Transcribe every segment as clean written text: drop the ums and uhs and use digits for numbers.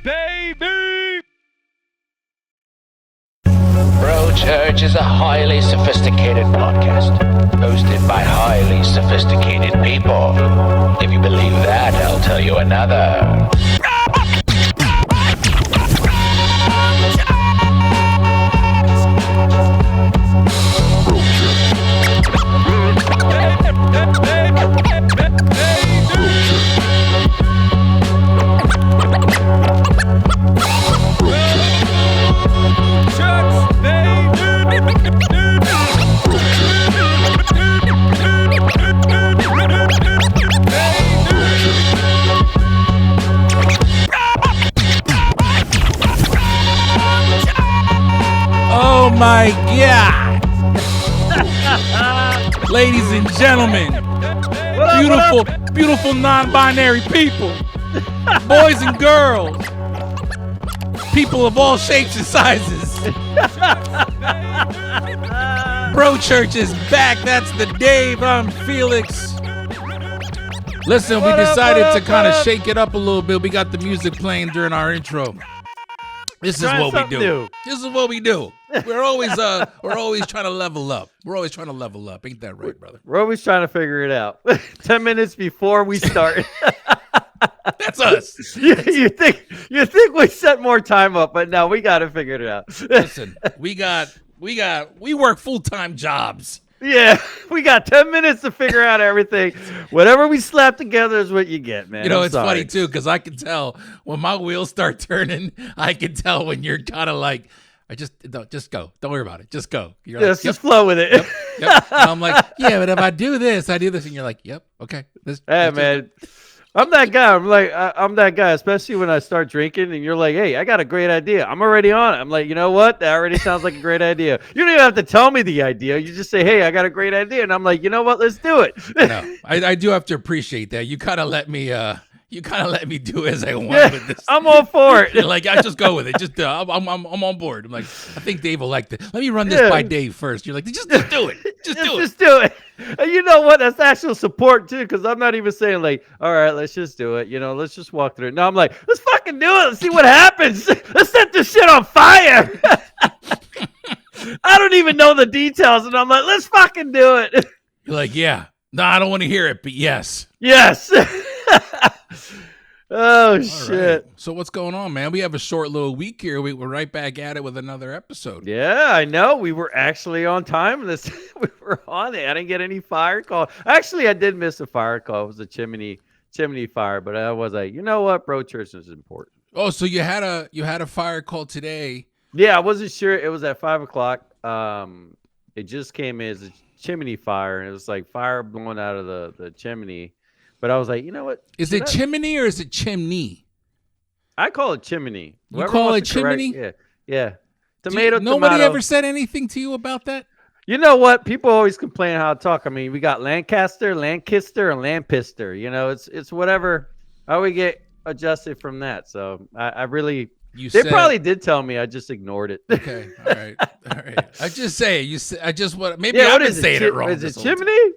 baby! Bro Church is a highly sophisticated podcast, hosted by highly sophisticated people. If you believe that, I'll tell you another. Oh my God! Ladies and gentlemen, beautiful non-binary people, boys and girls, people of all shapes and sizes. Bro Church is back. That's the Dave. I'm Felix. Listen, we decided to kind of shake it up a little bit. We got the music playing during our intro. This is what we do. This is what we do. We're always trying to level up. We're always trying to level up. Ain't that right, brother? We're always trying to figure it out. 10 minutes before we start. That's us. You think we set more time up, but no, we got to figure it out. Listen, we work full-time jobs. Yeah, we got 10 minutes to figure out everything. Whatever we slap together is what you get, man. You know, I'm it's sorry. funny, too, because I can tell when my wheels start turning, I can tell when you're kind of like, just go. Don't worry about it. Just go. You're like, Just flow with it. Yep. And I'm like, yeah, but if I do this. And you're like, yep, okay. Hey, man. I'm that guy. I'm that guy, especially when I start drinking and you're like, hey, I got a great idea. I'm already on it. I'm like, you know what? That already sounds like a great idea. You don't even have to tell me the idea. You just say, hey, I got a great idea. And I'm like, you know what? Let's do it. No, I do have to appreciate that. You kind of let me do as I want with this. I'm all for it. You're like, I just go with it. Just I'm on board. I'm like, I think Dave will like this. Let me run this by Dave first. You're like, just do it. Just do it. And you know what? That's actual support too, because I'm not even saying like, all right, let's just do it. You know, let's just walk through it. No, I'm like, let's fucking do it. Let's see what happens. Let's set this shit on fire. I don't even know the details, and I'm like, let's fucking do it. You're like, yeah. No, I don't want to hear it, but yes. Yes. Oh, shit. Right. So what's going on, man? We have a short little week here. We're right back at it with another episode. Yeah, I know. We were actually on time. We were on it. I didn't get any fire call. Actually, I did miss a fire call. It was a chimney fire, but I was like, you know what? Bro Church is important. Oh, so you had a fire call today. Yeah, I wasn't sure. It was at 5:00. It just came in as a chimney fire, and it was like fire blowing out of the chimney. But I was like, you know what? Is it chimney or is it chimney? I call it chimney. You call it chimney? Yeah. Tomato. Nobody ever said anything to you about that? You know what? People always complain how to talk. I mean, we got Lancaster, Lancaster, and Lampister. You know, it's whatever. How we get adjusted from that. So I really. They probably did tell me. I just ignored it. Okay. All right. I just say maybe I've been saying it wrong. Is it chimney?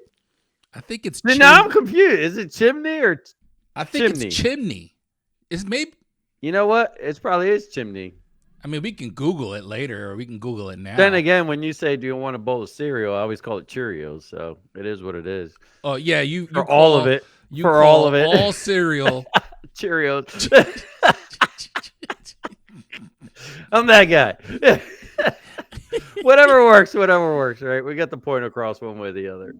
I think it's chimney. Now I'm confused. Is it chimney or I think it's chimney. It's maybe. You know what? It probably is chimney. I mean, we can Google it later, or we can Google it now. Then again, when you say, do you want a bowl of cereal, I always call it Cheerios. So it is what it is. Oh, yeah. You for all of it. For all of it. All cereal. Cheerios. I'm that guy. Whatever works, right? We got the point across one way or the other.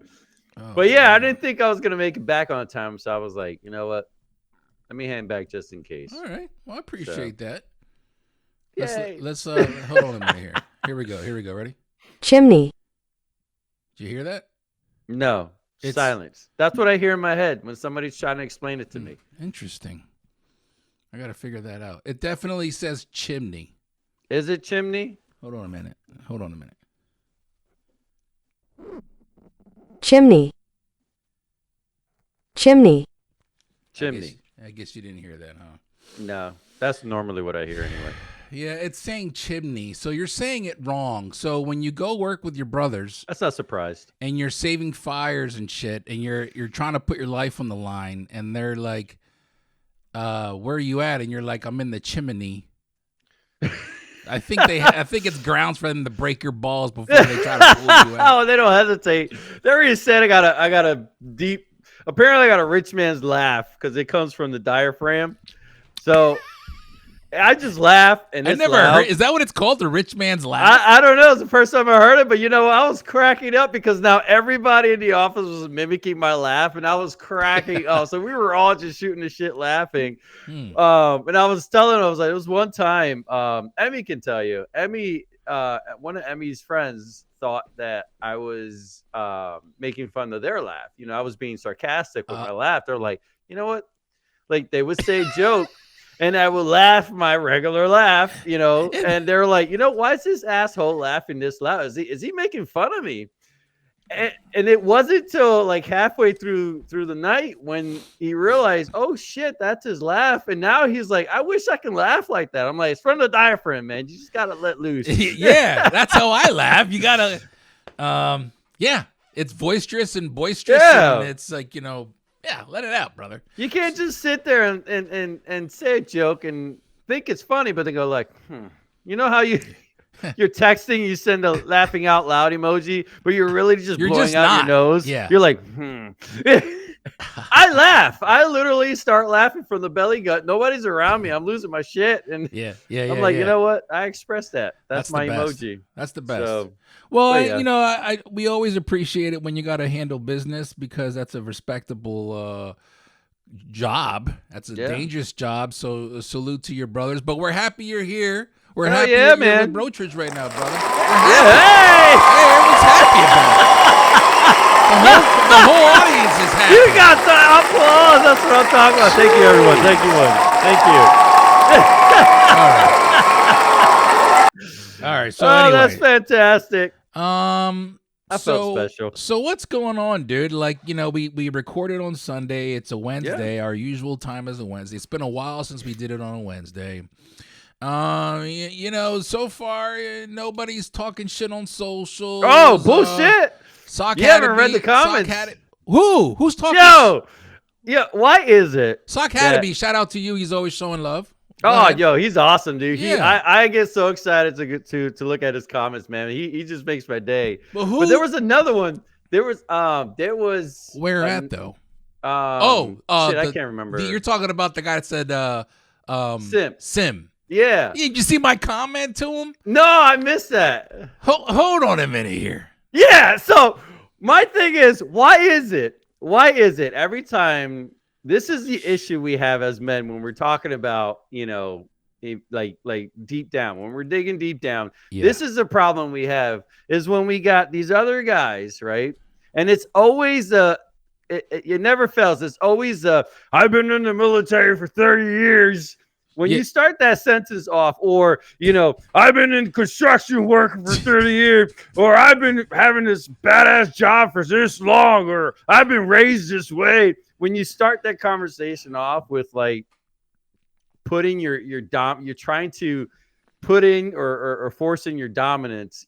Oh, but yeah, man. I didn't think I was going to make it back on time. So I was like, you know what? Let me hang back just in case. All right. Well, I appreciate that. Yay. Let's hold on a minute here. Here we go. Ready? Chimney. Did you hear that? No. It's silence. That's what I hear in my head when somebody's trying to explain it to me. Interesting. I got to figure that out. It definitely says chimney. Is it chimney? Hold on a minute. Chimney. I guess you didn't hear that, huh? No. That's normally what I hear anyway. Yeah, it's saying chimney. So you're saying it wrong. So when you go work with your brothers, that's not surprised. And you're saving fires and shit, and you're trying to put your life on the line, and they're like, where are you at? And you're like, I'm in the chimney. I think it's grounds for them to break your balls before they try to pull you out. Oh, they don't hesitate. They already said I got a deep. Apparently, I got a rich man's laugh because it comes from the diaphragm. So I just laugh, and I it's never loud. heard. Is that what it's called? The rich man's laugh? I don't know. It's the first time I heard it, but I was cracking up because now everybody in the office was mimicking my laugh, and I was cracking up. So we were all just shooting the shit laughing. And I was telling him, I was like, it was one time. Emmy can tell you. Emmy, one of Emmy's friends thought that I was making fun of their laugh. I was being sarcastic with my laugh. They're like, you know what? Like they would say a joke. And I would laugh my regular laugh, and they're like, why is this asshole laughing this loud? Is he making fun of me? And it wasn't till like halfway through the night when he realized, oh shit, that's his laugh. And now he's like, I wish I could laugh like that. I'm like, it's from the diaphragm, man. You just gotta let loose. Yeah, that's how I laugh. You gotta, it's boisterous and boisterous. Yeah. And it's like, yeah, let it out, brother. You can't just sit there and say a joke and think it's funny, but they go like, You know how you're texting, you send a laughing out loud emoji, but you're really just blowing out your nose. Yeah. You're like, I laugh. I literally start laughing from the belly gut. Nobody's around me. I'm losing my shit. And I'm like, you know what? I express that. That's my emoji. That's the best. So, well, we always appreciate it when you got to handle business because that's a respectable job. That's a dangerous job. So salute to your brothers. But we're happy you're here. We're happy you're with Broachridge right now, brother. Hey, everyone's happy about it. The whole audience is happy. You got the applause. That's what I'm talking about. Thank you, everyone. Thank you. All right. So anyway. That's fantastic. I felt special. So what's going on, dude? Like, we recorded on Sunday. It's a Wednesday. Our usual time is a Wednesday. It's been a while since we did it on a Wednesday. So far nobody's talking shit on social. Oh, bullshit! You haven't read the comments. Who's talking? Yeah. Why is it? Sock Hattaby, shout out to you. He's always showing love. He's awesome, dude. I get so excited to look at his comments, man. He just makes my day. But there was another one. There was where at though? I can't remember. You're talking about the guy that said Sim. Yeah. Did you see my comment to him? No, I missed that. Hold on a minute here. Yeah. So my thing is, why is it every time? This is the issue we have as men when we're talking about, like deep down, when we're digging deep down. Yeah. This is the problem we have is when we got these other guys, right? And it's always it never fails. It's always I've been in the military for 30 years. When you start that sentence off, or, I've been in construction working for 30 years, or I've been having this badass job for this long, or I've been raised this way. When you start that conversation off with like putting you're trying to put in or forcing your dominance,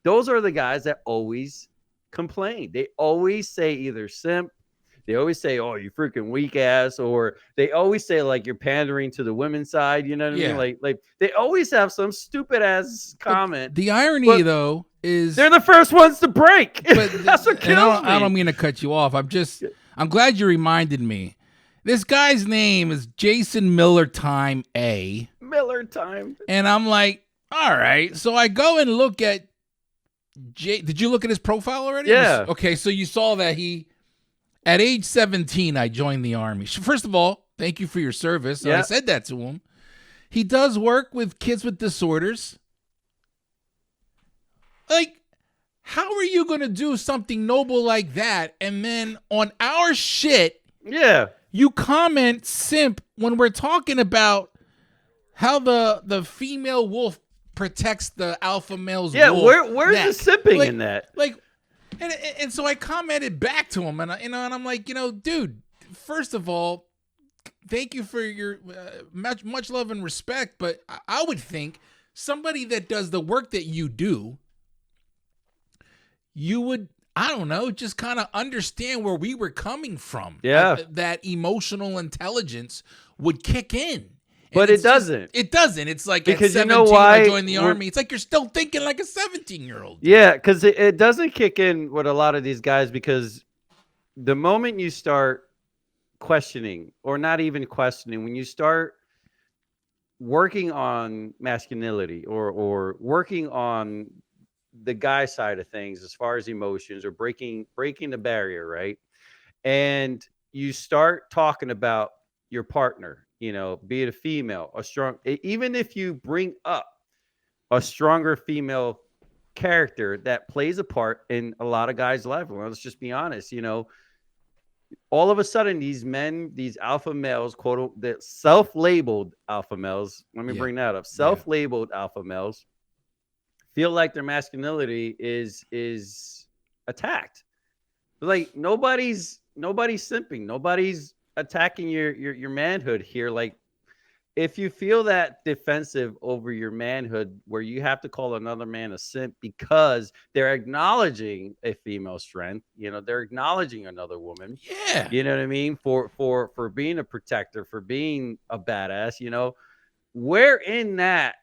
those are the guys that always complain. They always say either simp. They always say, oh, you freaking weak ass, or they always say like you're pandering to the women's side. You know what I mean? Like they always have some stupid ass comment. The irony though is they're the first ones to break. That's what kills me. I don't mean to cut you off. I'm glad you reminded me. This guy's name is Jason Miller Time A. Miller Time. And I'm like, all right. So I go and look at Did you look at his profile already? Yeah. Okay, so you saw that at age 17, I joined the Army. First of all, thank you for your service. Yeah. I said that to him. He does work with kids with disorders. Like, how are you going to do something noble like that? And then on our shit, you comment simp when we're talking about how the female wolf protects the alpha male's wolf. Yeah, where's the simping in that? And so I commented back to him, and I'm like, dude, first of all, thank you for your much love and respect, but I would think somebody that does the work that you do, I don't know, just kind of understand where we were coming from. Yeah. That emotional intelligence would kick in. But it doesn't. It doesn't. It's like because at 17, you know why? I joined the army. It's like you're still thinking like a 17-year-old. Yeah, because it doesn't kick in with a lot of these guys because the moment you start questioning, or not even questioning, when you start working on masculinity or working on the guy side of things as far as emotions, or breaking the barrier, right? And you start talking about your partner, be it a female, a strong, even if you bring up a stronger female character that plays a part in a lot of guys' life. Well, let's just be honest, all of a sudden these men, these alpha males, quote, the self-labeled alpha males, let me bring that up, self-labeled alpha males feel like their masculinity is attacked. Like nobody's simping, nobody's attacking your manhood here. Like if you feel that defensive over your manhood where you have to call another man a simp because they're acknowledging a female strength, they're acknowledging another woman. Yeah. You know what I mean? For being a protector, for being a badass, where in that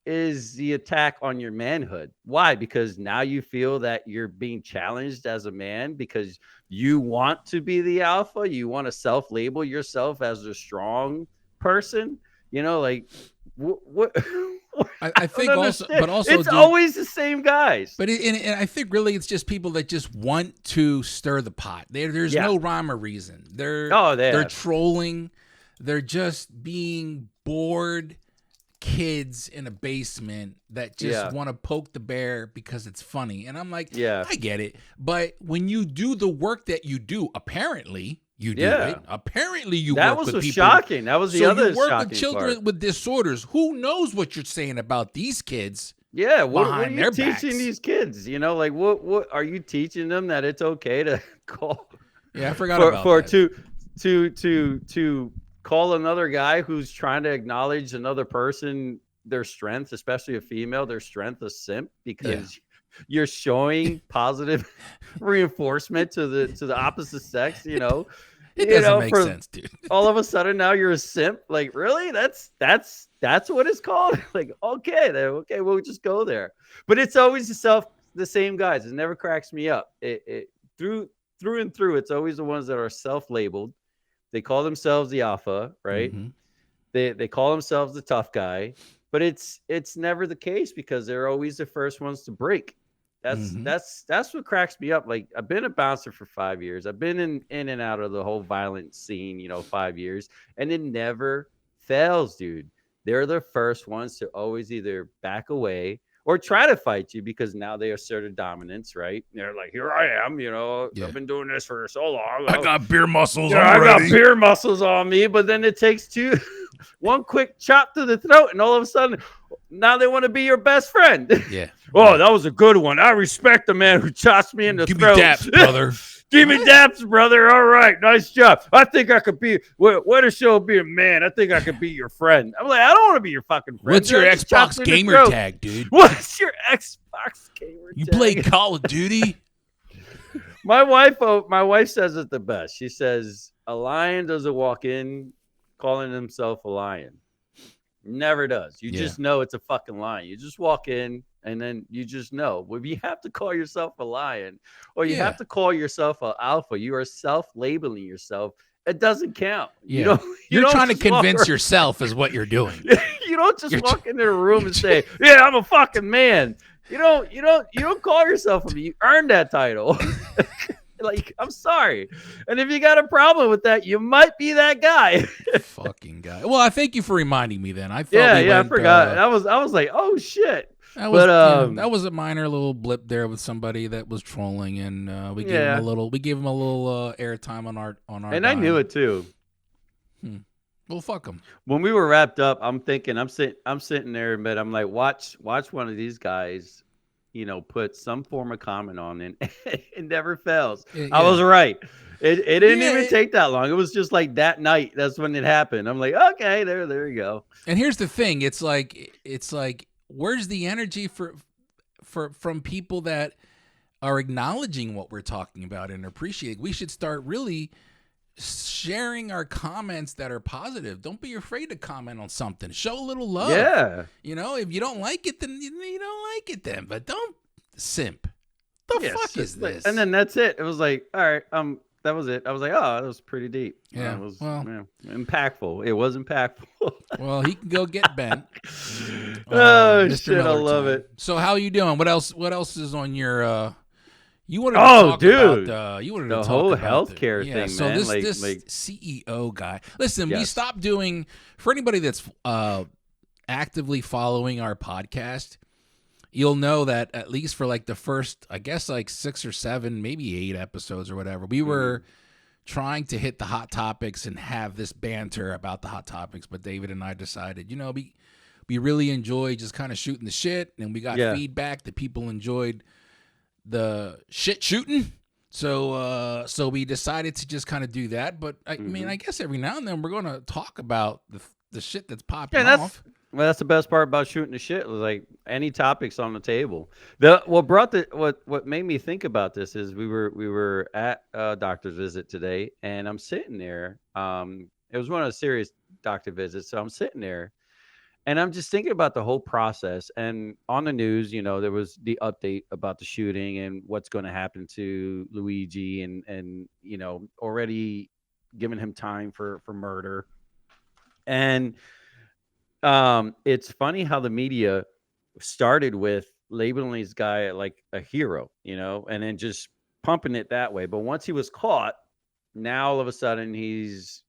is the attack on your manhood? Why? Because now you feel that you're being challenged as a man because you want to be the alpha. You want to self-label yourself as a strong person. Like what? I think also, but also it's always the same guys. But and I think really it's just people that just want to stir the pot. There's no rhyme or reason. They're trolling. They're just being bored kids in a basement that just want to poke the bear because it's funny. And I'm like, I get it. But when you do the work that you do, apparently you do it. Apparently you work with people. That was shocking. That was the other you work shocking with children part. with disorders. Who knows what you're saying about these kids? Yeah, what are you teaching backs? These kids? Like what are you teaching them that it's okay to call? Yeah, I forgot about that. To call another guy who's trying to acknowledge another person their strength, especially a female, their strength, a simp, because you're showing positive reinforcement to the opposite sex. It doesn't make sense, dude. All of a sudden now you're a simp. Like, really? That's what it's called. Like, okay, we'll just go there. But it's always the same guys. It never cracks me up. It through and through. It's always the ones that are self-labeled. They call themselves the alpha, right? Mm-hmm. They call themselves the tough guy, but it's never the case because they're always the first ones to break. That's what cracks me up. Like, I've been a bouncer for 5 years. I've been in and out of the whole violent scene, 5 years, and it never fails, dude. They're the first ones to always either back away or try to fight you because now they asserted dominance, right? They're like, here I am, I've been doing this for so long. I got beer muscles. I got beer muscles on me, but then it takes one quick chop to the throat, and all of a sudden, now they want to be your best friend. Yeah. Oh, that was a good one. I respect the man who chops me in the throat. Give me daps, brother. Give me daps, brother. All right, nice job. I think I could be. What a show be a man. I think I could be your friend. I'm like, I don't want to be your fucking friend. What's your Xbox gamer tag, dude? What's your Xbox gamer tag? You play Call of Duty? My wife says it the best. She says a lion doesn't walk in calling himself a lion. Never does. You just know it's a fucking lion. You just walk in and then you just know. If you have to call yourself a lion or you have to call yourself an alpha, you are self-labeling yourself. It doesn't count. Yeah. You're trying to convince yourself is what you're doing. You don't just walk into a room and say, "Yeah, I'm a fucking man." You don't call yourself a man. You earned that title. Like, I'm sorry. And if you got a problem with that, you might be that guy. Fucking guy. Well, I thank you for reminding me then. I forgot. I was like, oh shit. That was a minor little blip there with somebody that was trolling, and we gave him a little airtime on our And dime. I knew it too. Well, fuck him. When we were wrapped up, I'm thinking, I'm sitting there, but I'm like, watch one of these guys, put some form of comment on it. It never fails. I was right. It didn't even take that long. It was just like that night. That's when it happened. I'm like, okay, there you go. And here's the thing. It's like, where's the energy from people that are acknowledging what we're talking about and appreciate. We should start really sharing our comments that are positive. Don't be afraid to comment on something. Show a little love. Yeah. If you don't like it, then you don't like it then. But don't simp. The fuck is this? And then that's it. It was like, all right, that was it. I was like, oh, that was pretty deep. Yeah, it was impactful. It was impactful. Well, he can go get bent. Oh Mr. shit, I Miller love time. it. So how you doing? What else is on your? You wanted to talk about the whole healthcare thing, so man. This CEO guy. Listen, we stopped doing for anybody that's actively following our podcast. You'll know that at least for like the first, I guess, like 6 or 7, maybe 8 episodes or whatever, we were trying to hit the hot topics and have this banter about the hot topics. But David and I decided, we really enjoy just kind of shooting the shit, and we got feedback that people enjoyed the shit shooting. So we decided to just kind of do that. But I mean, I guess every now and then we're going to talk about the shit that's popping off. Well, that's the best part about shooting the shit. Was like any topics on the table. What made me think about this is we were at a doctor's visit today, and I'm sitting there. It was one of the serious doctor visits, so I'm sitting there, and I'm just thinking about the whole process. And on the news, there was the update about the shooting and what's going to happen to Luigi, and already giving him time for murder, and. It's funny how the media started with labeling this guy like a hero, and then just pumping it that way. But once he was caught, now all of a sudden he's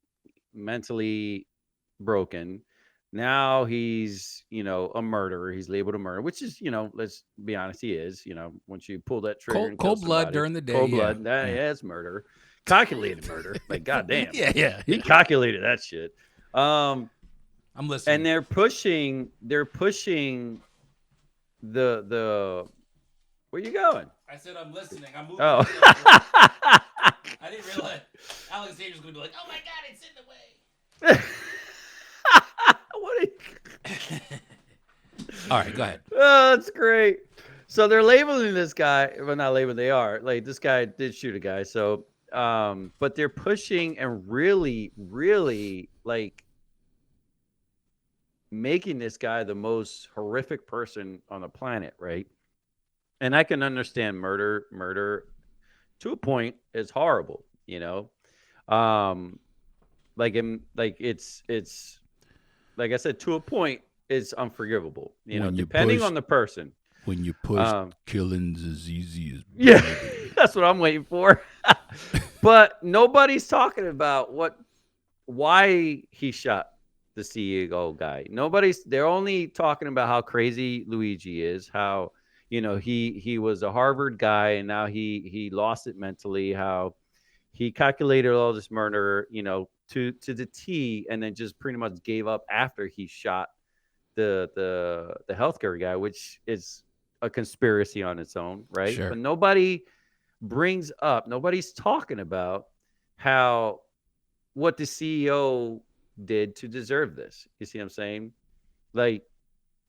mentally broken. Now he's, a murderer. He's labeled a murderer, which is, let's be honest, he is. Once you pull that trigger, cold blood during the day, cold blood, that's murder, calculated murder. Like goddamn, yeah, he calculated that shit. I'm listening. And they're pushing the where you going? I said I'm listening. I'm moving. Oh. I didn't realize Alexander's going to be like, oh my God, it's in the way. What are you... All right, go ahead. Oh, that's great. So they're labeling this guy. Well, not labeling, they are. Like, this guy did shoot a guy. So, but they're pushing and really, really, like, making this guy the most horrific person on the planet, right? And I can understand murder to a point is horrible, it's like I said, to a point it's unforgivable, depending on the person. When you push, killing's as easy as that's what I'm waiting for. But nobody's talking about why he shot the CEO guy. They're only talking about how crazy Luigi is, how he was a Harvard guy and now he lost it mentally, how he calculated all this murder to the T, and then just pretty much gave up after he shot the healthcare guy, which is a conspiracy on its own, right? Sure. But nobody's talking about what the CEO did to deserve this. You see what I'm saying? Like,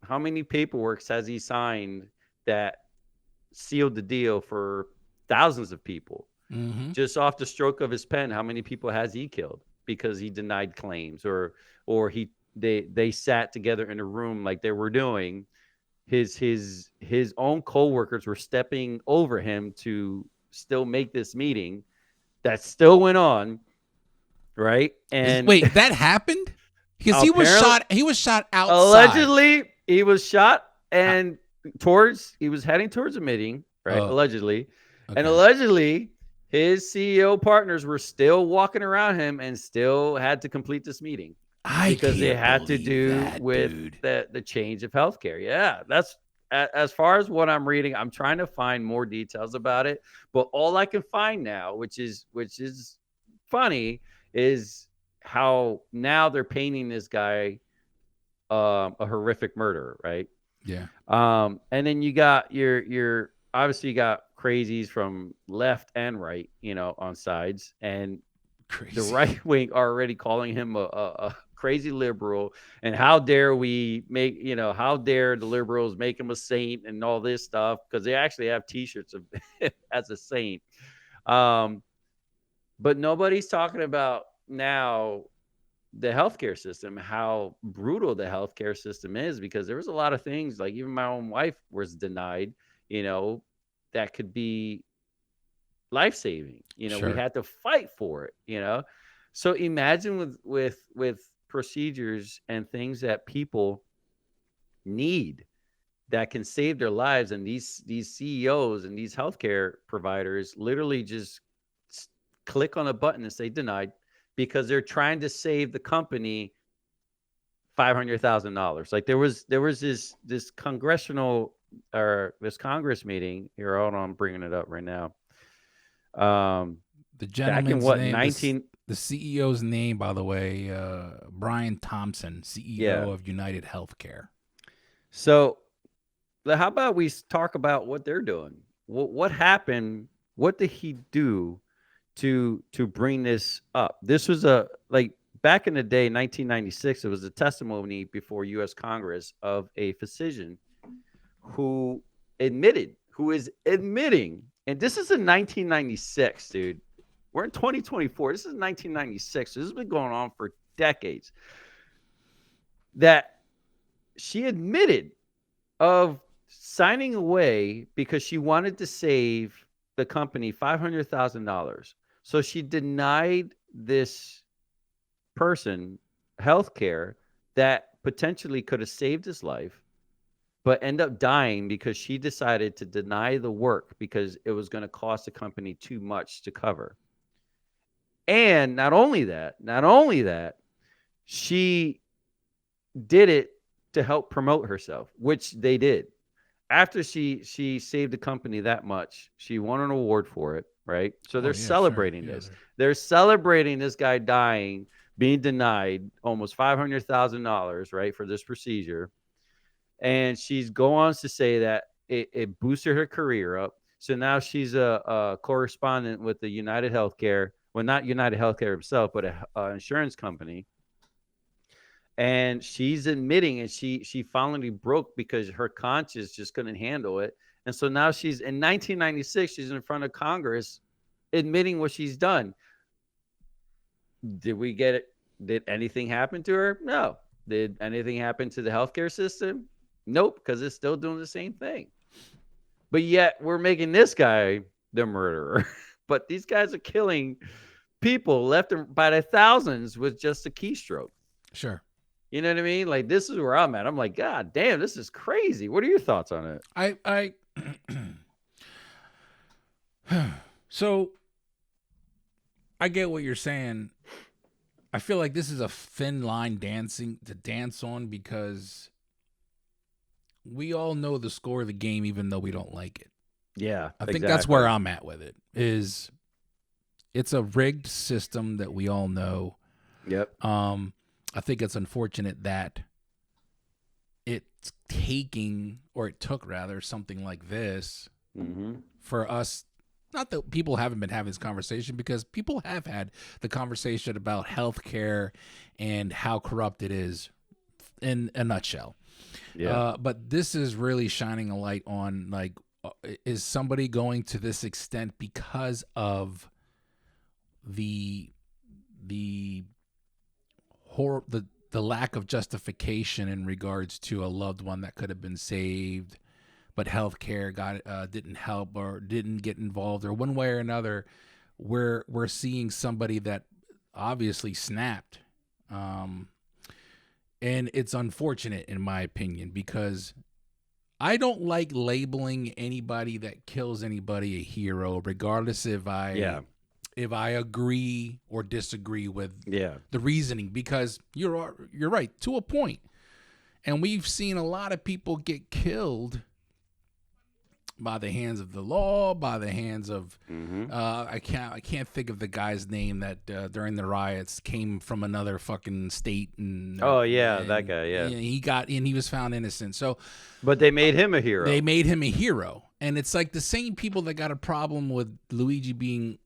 how many paperworks has he signed that sealed the deal for thousands of people? Just off the stroke of his pen, how many people has he killed because he denied claims, or they sat together in a room like they were doing. His own co-workers were stepping over him to still make this meeting that still went on. Right. And wait, that happened? Because he was shot outside. Allegedly, he was shot and he was heading towards a meeting, right? Allegedly. Okay. And allegedly, his CEO partners were still walking around him and still had to complete this meeting because they had to do with the change of healthcare. Yeah, that's as far as what I'm reading. I'm trying to find more details about it, but all I can find now, which is funny, is how now they're painting this guy a horrific murderer, right? Yeah. And then you got your obviously you got crazies from left and right, on sides, and Crazy. The right wing are already calling him a crazy liberal, and how dare we make, how dare the liberals make him a saint and all this stuff, because they actually have T-shirts of as a saint. But nobody's talking about now the healthcare system, how brutal the healthcare system is, because there was a lot of things, like even my own wife was denied, that could be life-saving. Sure. We had to fight for it. So imagine with procedures and things that people need that can save their lives, and these CEOs and these healthcare providers literally just click on a button and say denied, because they're trying to save the company $500,000. Like there was this congressional, or this Congress meeting here. Hold on, I'm bringing it up right now. The gentleman's back in name, 19 the CEO's name, by the way, Brian Thompson, CEO of United Healthcare. So how about we talk about what they're doing? What happened? What did he do to bring this up? This was back in the day, 1996, it was a testimony before U.S. Congress of a physician who is admitting, and this is in 1996, dude. We're in 2024. This is 1996. So this has been going on for decades. That she admitted of signing away because she wanted to save the company $500,000. So she denied this person health care that potentially could have saved his life, but end up dying because she decided to deny the work because it was going to cost the company too much to cover. And not only that, she did it to help promote herself, which they did. After she saved the company that much, she won an award for it, right? So they're celebrating this. Yeah. They're celebrating this guy dying, being denied almost $500,000, right, for this procedure. And she's go on to say that it boosted her career up. So now she's a correspondent with the United Healthcare. Well, not United Healthcare himself, but an insurance company. And she's admitting, and she finally broke because her conscience just couldn't handle it. And so now she's in 1996, she's in front of Congress admitting what she's done. Did we get it? Did anything happen to her? No. Did anything happen to the healthcare system? Nope, because it's still doing the same thing. But yet we're making this guy the murderer. But these guys are killing people left by the thousands with just a keystroke. Sure. You know what I mean? Like, this is where I'm at. I'm like, God damn, this is crazy. What are your thoughts on it? So I get what you're saying. I feel like this is a thin line to dance on, because we all know the score of the game, even though we don't like it. Yeah, I think that's where I'm at with it. It's a rigged system that we all know. Yep. I think it's unfortunate that it took something like this for us. Not that people haven't been having this conversation, because people have had the conversation about healthcare and how corrupt it is in a nutshell. Yeah. But this is really shining a light on, like, is somebody going to this extent because of the lack of justification in regards to a loved one that could have been saved, but healthcare didn't help or didn't get involved, or one way or another, we're seeing somebody that obviously snapped. And it's unfortunate, in my opinion, because I don't like labeling anybody that kills anybody a hero, regardless if I agree or disagree with the reasoning, because you're right to a point. And we've seen a lot of people get killed by the hands of the law, by the hands of I can't think of the guy's name that during the riots came from another fucking state, and that guy, and he was found innocent. So, but they made him a hero. And it's like the same people that got a problem with Luigi being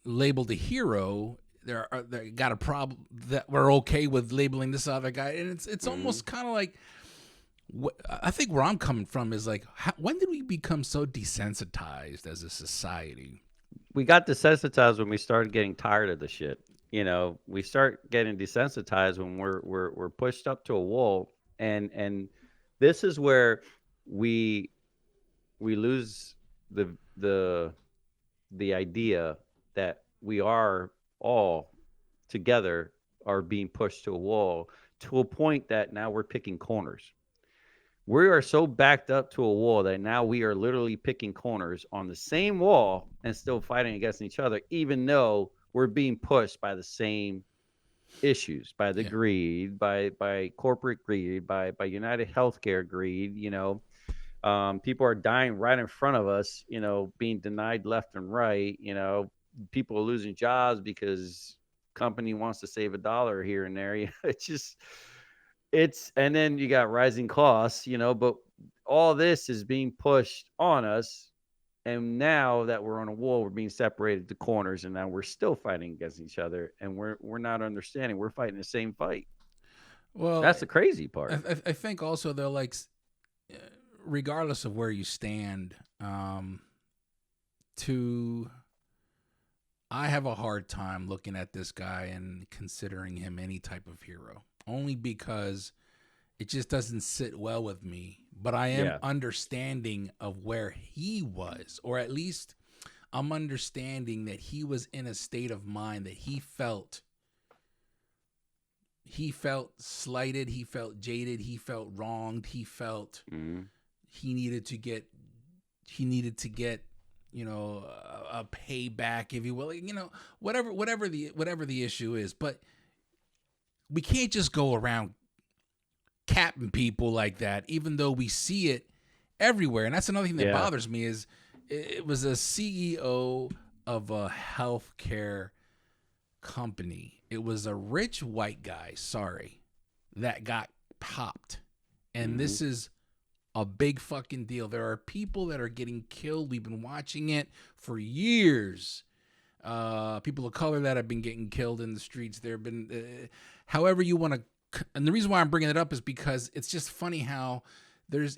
labeled a hero, they got a problem that we're okay with labeling this other guy, and it's almost kind of like. I think where I'm coming from is like, when did we become so desensitized as a society? We got desensitized when we started getting tired of the shit. You know, we start getting desensitized when we're pushed up to a wall, and this is where we lose the idea that we are all together are being pushed to a wall, to a point that now we're picking corners. We are so backed up to a wall that now we are literally picking corners on the same wall and still fighting against each other, even though we're being pushed by the same issues, by the greed, by corporate greed, by United Healthcare greed. You know, people are dying right in front of us, you know, being denied left and right. You know, people are losing jobs because company wants to save $1 here and there. It's just... and then you got rising costs, you know, but all this is being pushed on us. And now that we're on a wall, we're being separated to corners, and now we're still fighting against each other, and we're not understanding. We're fighting the same fight. Well, that's the crazy part. I think also though, like, regardless of where you stand, I have a hard time looking at this guy and considering him any type of hero. Only because it just doesn't sit well with me. But I am understanding of where he was, or at least I'm understanding that he was in a state of mind that he felt slighted, he felt jaded, he felt wronged, he felt he needed to get, you know, a payback, if you will, you know, whatever the issue is. But we can't just go around capping people like that, even though we see it everywhere. And that's another thing that bothers me is it was a CEO of a healthcare company. It was a rich white guy, that got popped. And this is a big fucking deal. There are people that are getting killed. We've been watching it for years. People of color that have been getting killed in the streets. There have been, however you want to, and the reason why I'm bringing it up is because it's just funny how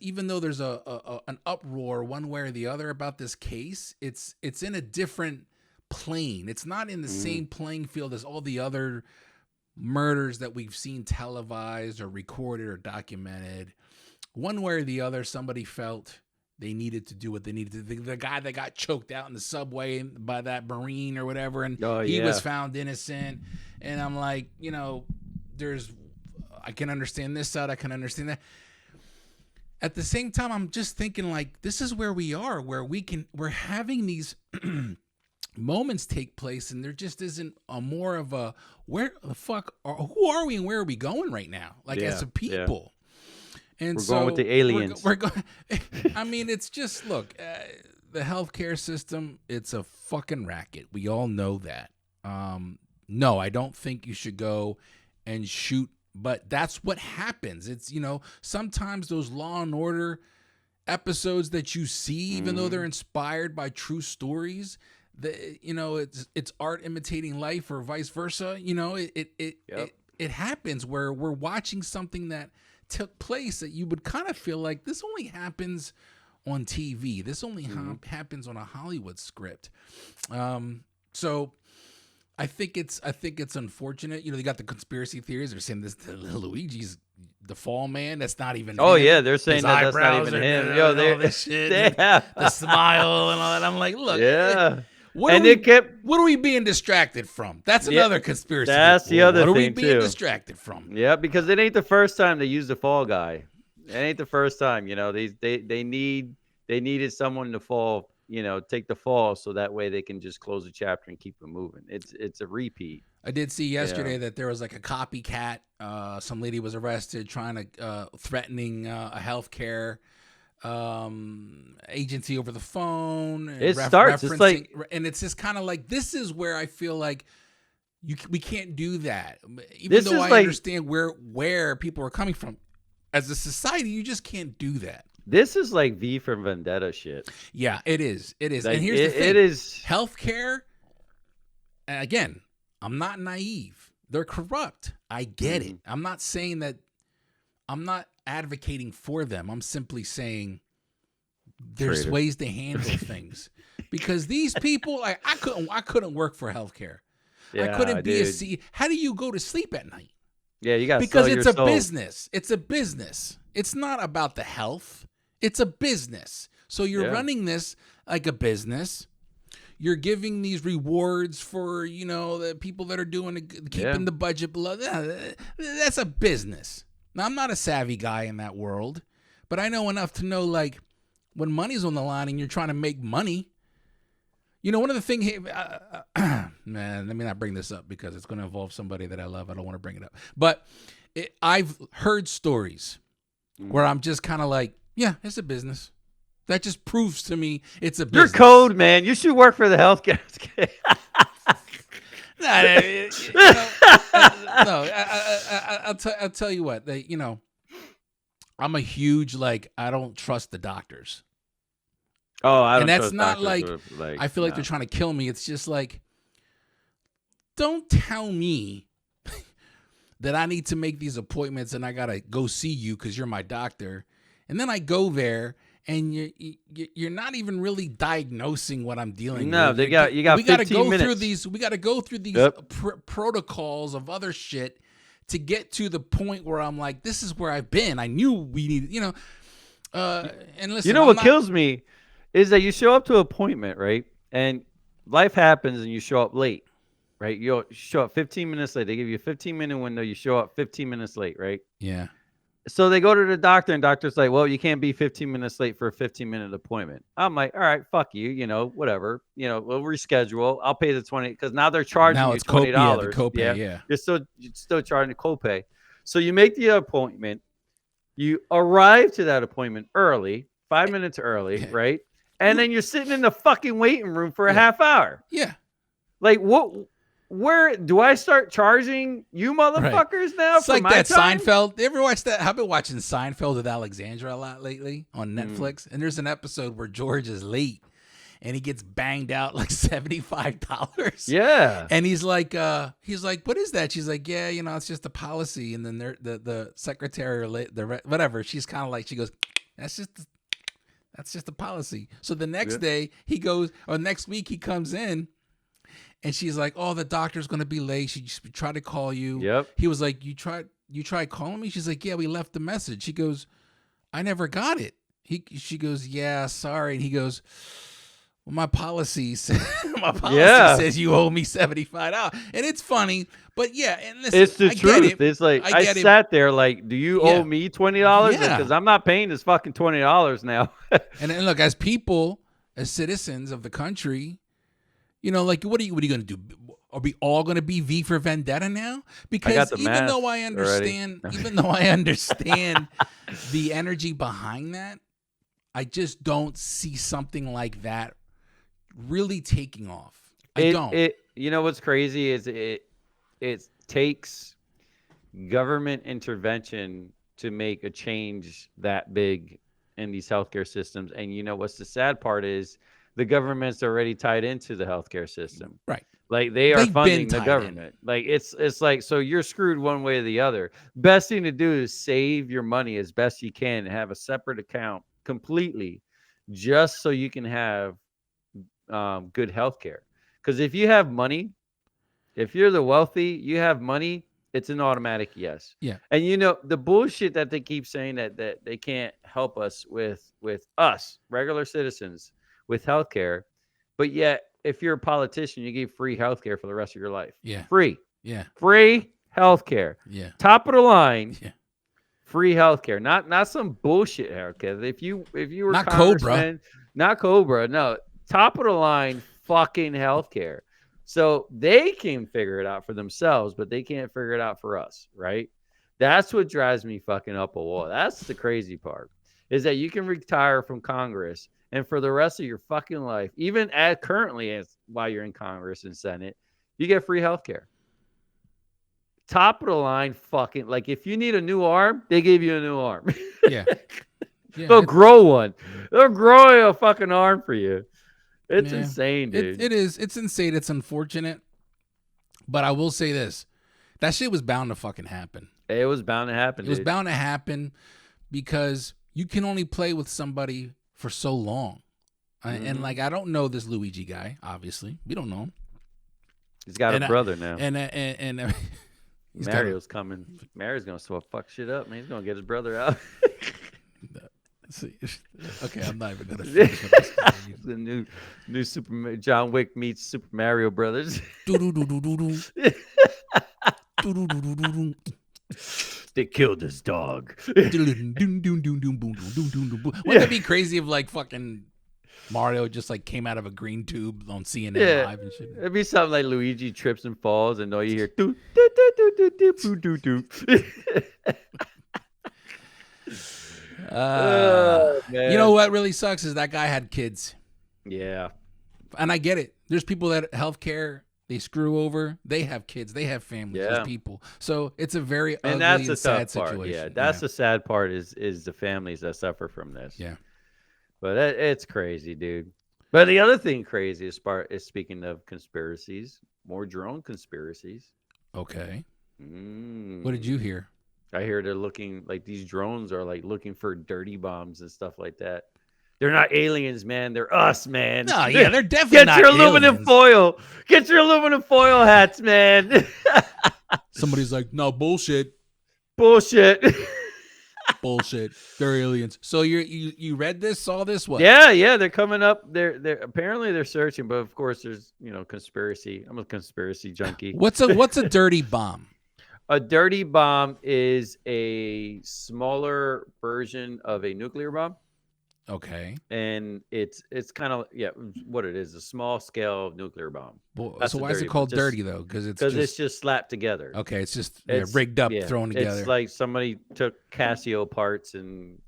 even though there's an uproar one way or the other about this case, it's in a different plane. It's not in the same playing field as all the other murders that we've seen televised or recorded or documented. One way or the other, somebody felt they needed to do what they needed to. The guy that got choked out in the subway by that Marine or whatever, and he was found innocent. And I'm like, you know, I can understand this side, I can understand that. At the same time, I'm just thinking, like, this is where we are, where we're having these moments take place, and there just isn't a more of a where the fuck who are we and where are we going right now, like as a people. And we're going with the aliens. We're going. I mean, it's just, look, the healthcare system, it's a fucking racket. We all know that. No, I don't think you should go and shoot, but that's what happens. It's, you know, sometimes those Law and Order episodes that you see, even though they're inspired by true stories, you know, it's art imitating life or vice versa. You know, it happens where we're watching something that took place that you would kind of feel like this only happens on TV. This only happens on a Hollywood script. So I think it's unfortunate. You know, they got the conspiracy theories. They're saying this Luigi's the fall man. That's not even him. Yeah, they're saying that's not even him. Yo, this shit, the smile and all that. I'm like, look, what are we being distracted from? That's another conspiracy. That's the other thing, What are we being too. distracted from? Yeah, because it ain't the first time they used the fall guy. It ain't the first time. You know, they needed someone to fall. You know, take the fall so that way they can just close the chapter and keep it moving. It's a repeat. I did see yesterday that there was like a copycat. Some lady was arrested trying to threatening a healthcare agency over the phone. It starts. It's like, and it's just kind of like, this is where I feel like we can't do that. Even though I understand where people are coming from, as a society, you just can't do that. This is like V for Vendetta shit. Yeah, it is. It is. Like, and here's the thing. It is healthcare. Again, I'm not naive. They're corrupt. I get it. I'm not saying that. I'm not advocating for them. I'm simply saying there's ways to handle things, because these people, like, I couldn't work for healthcare. I couldn't be a CEO. How do you go to sleep at night? Yeah, you got, because it's a business. It's a business. It's not about the health. It's a business. So you're running this like a business. You're giving these rewards for, the people that are keeping the budget below. That's a business. Now, I'm not a savvy guy in that world, but I know enough to know, like, when money's on the line and you're trying to make money, one of the things, man, let me not bring this up because it's going to involve somebody that I love. I don't want to bring it up. But I've heard stories where I'm just kind of like, yeah, it's a business. That just proves to me it's a business. You're code, man. You should work for the healthcare. I'll tell you what. I'm a huge, I don't trust the doctors. Oh, I don't. And that's not like I feel like they're trying to kill me. It's just like, don't tell me that I need to make these appointments and I gotta go see you because you're my doctor, and then I go there and you're not even really diagnosing what I'm dealing with. No, you got. We got to go 15 minutes. through these. We got to go through these protocols of other shit to get to the point where I'm like, this is where I've been. I knew we needed, And listen, what kills me is that you show up to an appointment, right? And life happens and you show up late, right? You show up 15 minutes late. They give you a 15-minute window. You show up 15 minutes late, right? Yeah. So they go to the doctor and doctor's like, well, you can't be 15 minutes late for a 15-minute appointment. I'm like, all right, fuck you, whatever. We'll reschedule. I'll pay the 20 because now they're charging you $20. The copay, yeah. You're still charging the copay. So you make the appointment. You arrive to that appointment early, 5 minutes early, right? And then you're sitting in the fucking waiting room for a half hour. Yeah. Like, what? Where do I start charging you motherfuckers now? It's for like my that time? Seinfeld. You ever watch that? I've been watching Seinfeld with Alexandra a lot lately on Netflix. And there's an episode where George is late and he gets banged out like $75. Yeah. And he's like, what is that? She's like, yeah, it's just a policy. And then the secretary or whatever, she's kind of like, she goes, that's just a policy. So the next day he goes, or next week he comes in. And she's like, oh, the doctor's going to be late. She just tried to call you. Yep. He was like, you tried calling me? She's like, yeah, we left the message. She goes, I never got it. She goes, yeah, sorry. And he goes, well, my policy says you owe me $75. And it's funny, but yeah. And listen, it's the truth. It's like, I sat there like, do you owe me $20? Yeah. Because I'm not paying this fucking $20 now. And look, as people, as citizens of the country, what are you going to do? Are we all going to be V for Vendetta now? Because even though I understand the energy behind that, I just don't see something like that really taking off. I don't. What's crazy is it takes government intervention to make a change that big in these healthcare systems. And what's the sad part is, the government's already tied into the healthcare system. Right. Like they've funding the government. Like it's like, so you're screwed one way or the other. Best thing to do is save your money as best you can and have a separate account completely just so you can have good healthcare. Because if you have money, if you're the wealthy, you have money, it's an automatic yes. Yeah. And the bullshit that they keep saying that they can't help us with us, regular citizens, with healthcare, but yet if you're a politician, you give free healthcare for the rest of your life. Yeah. Free. Yeah. Free healthcare. Yeah. Top of the line. Yeah. Free healthcare. Not some bullshit healthcare. If you were not Cobra. Not Cobra. No. Top of the line fucking healthcare. So they can figure it out for themselves, but they can't figure it out for us, right? That's what drives me fucking up a wall. That's the crazy part. Is that you can retire from Congress and for the rest of your fucking life, even currently while you're in Congress and Senate, you get free healthcare. Top of the line fucking, like if you need a new arm, they give you a new arm. Yeah. They'll grow one. They'll grow a fucking arm for you. It's insane, dude. It is. It's insane. It's unfortunate. But I will say this. That shit was bound to fucking happen. It was bound to happen, It was bound to happen because you can only play with somebody for so long. And like, I don't know this Luigi guy, obviously. We don't know him. He's got a brother now. And Mario's coming. Mario's going to fuck shit up, man. He's going to get his brother out. Okay, I'm not even going to finish this. The new Super John Wick meets Super Mario Brothers. They killed his dog. Wouldn't it be crazy if like fucking Mario just like came out of a green tube on CNN Live and shit? It'd be something like Luigi trips and falls, and all you hear doo doo doo doo doo doo doo doo. You know what really sucks is that guy had kids. Yeah, and I get it. There's people that healthcare they screw over. They have kids. They have families. There's people. So it's a very ugly and sad situation. Yeah, that's the sad part is the families that suffer from this. Yeah. But it's crazy, dude. But the other thing crazy is speaking of conspiracies, more drone conspiracies. Okay. What did you hear? I hear they're looking like these drones are like looking for dirty bombs and stuff like that. They're not aliens, man. They're us, man. No, yeah, they're definitely not aliens. Get your aluminum foil. Get your aluminum foil hats, man. Somebody's like, no, bullshit. Bullshit. Bullshit. They're aliens. So you read this, saw this? What? Yeah. They're coming up. They're apparently they're searching, but of course there's conspiracy. I'm a conspiracy junkie. What's a dirty bomb? A dirty bomb is a smaller version of a nuclear bomb. Okay. And it's kind of what it is, a small scale nuclear bomb. Well, so why is it called dirty though? Because it's just slapped together. Okay, it's just rigged up, thrown together. It's like somebody took Casio parts and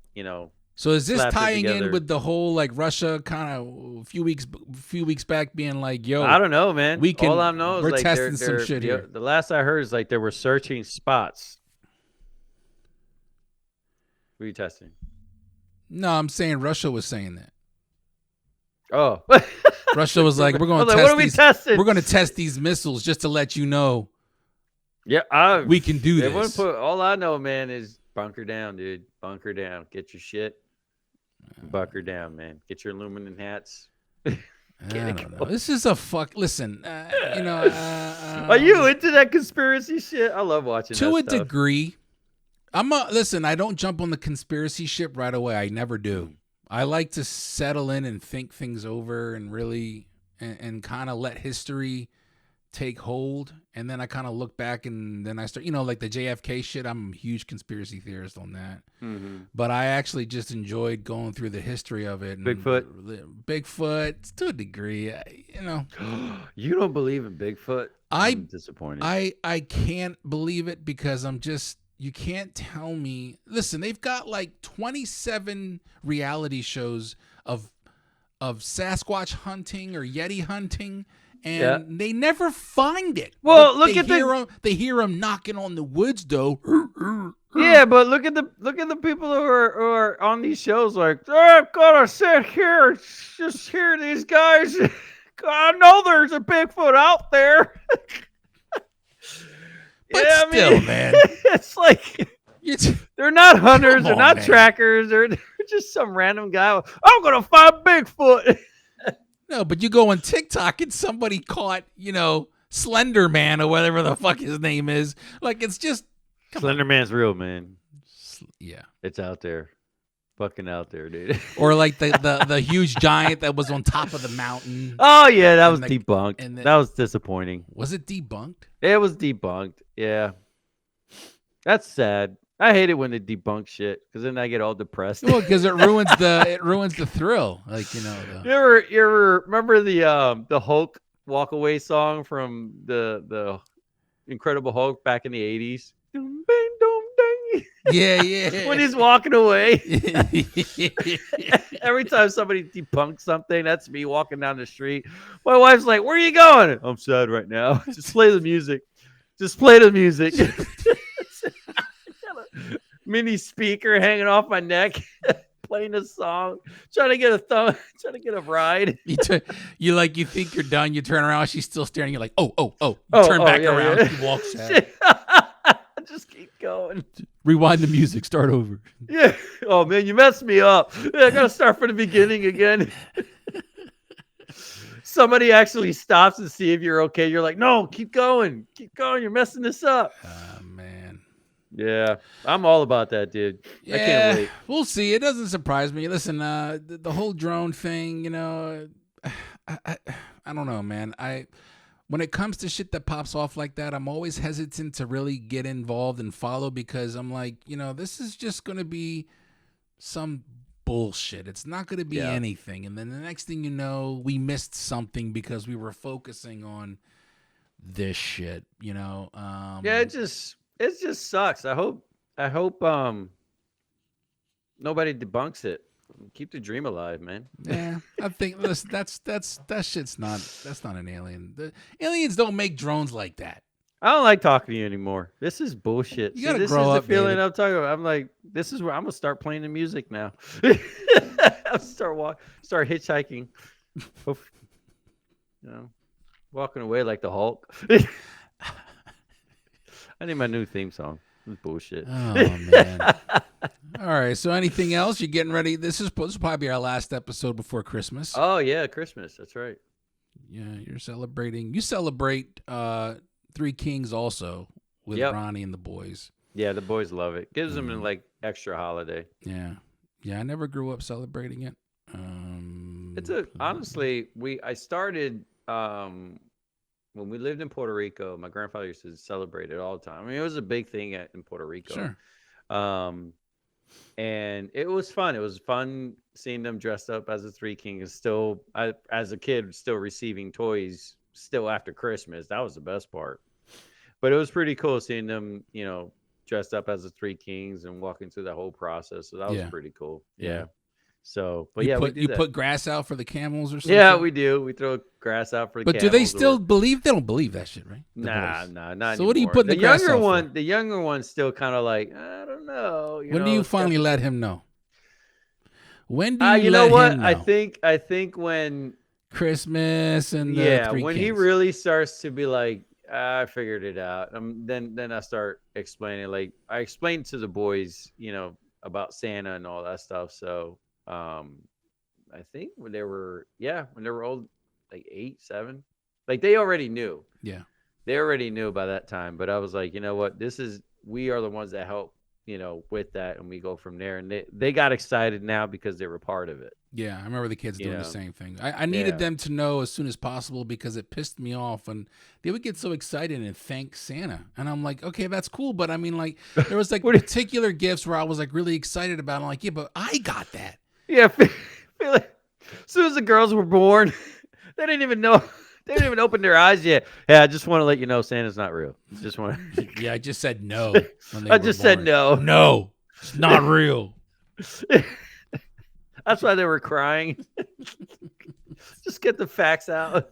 So is this tying in with the whole like Russia kind of a few weeks back being like, yo, I don't know, man. All I know is we're like testing some shit here. The last I heard is like they were searching spots. What are you testing? No, I'm saying Russia was saying that. Oh. Russia was like, we're going to test these. Testing? We're going to test these missiles just to let you know. Yeah, we can do this. All I know, man, is bunker down, dude. Bunker down. Get your shit. Bunker down, man. Get your aluminum hats. I don't know. This is a fuck. Listen, are you into that conspiracy shit? I love watching to that a degree. Listen, I don't jump on the conspiracy ship right away. I never do. I like to settle in and think things over and really and kind of let history take hold. And then I kind of look back and then I start, like the JFK shit. I'm a huge conspiracy theorist on that. Mm-hmm. But I actually just enjoyed going through the history of it. And Bigfoot, to a degree, You don't believe in Bigfoot? I'm disappointed. I can't believe it because you can't tell me. Listen, they've got like 27 reality shows of Sasquatch hunting or Yeti hunting, and they never find it. Well, they hear them knocking on the woods, though. Yeah, but look at the people who are on these shows. Like, I've got to sit here, just hear these guys. I know there's a Bigfoot out there. But still, man, it's like they're not hunters, they're not trackers, they're just some random guy. I'm gonna find Bigfoot. No, but you go on TikTok and somebody caught, Slender Man or whatever the fuck his name is. Like it's just Slender Man's real, man. Yeah, it's out there, fucking out there, dude. Or like the huge giant that was on top of the mountain. Oh yeah, that was debunked. That was disappointing. Was it debunked? It was debunked. Yeah, that's sad. I hate it when they debunk shit because then I get all depressed. Well, because it ruins the thrill. Like You ever remember the Hulk Walk Away song from the Incredible Hulk back in the 80s? Doom, bang, doom, dang. Yeah. When he's walking away. Every time somebody debunks something, that's me walking down the street. My wife's like, "Where are you going?" "I'm sad right now." Just play the music. Mini speaker hanging off my neck. playing a song, trying to get a ride. You think you're done. You turn around. She's still staring. You're like, oh. You turn back around. Yeah. She walks out. Just keep going. Rewind the music. Start over. Yeah. Oh man, you messed me up. I gotta start from the beginning again. Somebody actually stops to see if you're okay. You're like, no, keep going. You're messing this up. Man. Yeah, I'm all about that, dude. Yeah, I can't wait. We'll see. It doesn't surprise me. Listen, the whole drone thing, I don't know, man. When it comes to shit that pops off like that, I'm always hesitant to really get involved and follow because I'm like, this is just going to be some bullshit. It's not going to be anything. And then the next thing you know, we missed something because we were focusing on this shit, Yeah, it just sucks. I hope nobody debunks it. Keep the dream alive, man. Yeah, I think that shit's that's not an alien. The aliens don't make drones like that. I don't like talking to you anymore. This is bullshit. You gotta this grow is up, the feeling David. I'm talking about. I'm like, this is where I'm gonna start playing the music now. I'll start hitchhiking. Walking away like the Hulk. I need my new theme song. This is bullshit. Oh man. All right. So anything else? You're getting ready. This will probably be our last episode before Christmas. Oh yeah, Christmas. That's right. Yeah, you're celebrating. You celebrate Three Kings also with Ronnie and the boys. Yeah, the boys love it. Gives them like extra holiday. Yeah. I never grew up celebrating it. Honestly, I started when we lived in Puerto Rico. My grandfather used to celebrate it all the time. I mean, it was a big thing in Puerto Rico. Sure. And it was fun. It was fun seeing them dressed up as the Three Kings. Still, as a kid, still receiving toys still after Christmas. That was the best part. But it was pretty cool seeing them, dressed up as the Three Kings and walking through that whole process. So that was pretty cool. Yeah. So, but you put grass out for the camels or something? Yeah, we do. We throw grass out for the camels. But do they still believe? They don't believe that shit, right? Nah, not anymore. So what do you put the grass out for? The younger one's still kind of like, I don't know. When do you finally let him know? When do you you let know what? him know? I think when Christmas and the Three when Kings. he really starts to be like, I figured it out. Then I start explaining. Like I explained to the boys, about Santa and all that stuff. So I think when they were old, like 8, 7, like they already knew. Yeah, they already knew by that time. But I was like, you know what? We are the ones that help, with that, and we go from there. And they got excited now because they were part of it. Yeah, I remember the kids doing the same thing. I needed them to know as soon as possible because it pissed me off when they would get so excited and thank Santa. And I'm like, okay, that's cool. But I mean, like, there was like particular gifts where I was like really excited about it. I'm like, yeah, but I got that. Yeah. As soon as the girls were born, they didn't even know. They didn't even open their eyes yet. Yeah, I just want to let you know Santa's not real. Yeah, I just said no. I just said no. No, it's not real. That's why they were crying. Just get the facts out.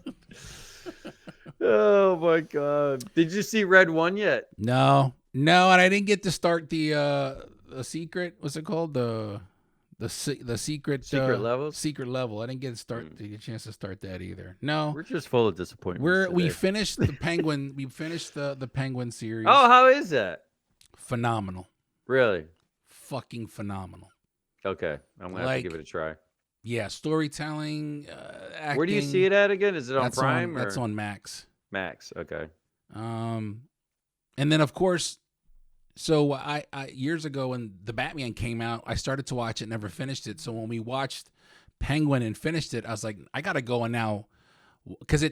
Oh my God! Did you see Red 1 yet? No, and I didn't get to start the secret. What's it called? The secret levels. Secret level. I didn't get a chance to start that either. No, we're just full of disappointment. We finished the Penguin. We finished the Penguin series. Oh, how is that? Phenomenal. Really? Fucking phenomenal. Okay, I'm gonna have to give it a try. Yeah, storytelling, acting. Where do you see it at again? Is it on Prime? That's on Max. Max. Okay. And then of course. So I years ago when the Batman came out, I started to watch it, never finished it. So when we watched Penguin and finished it, I was like, I gotta go and now, because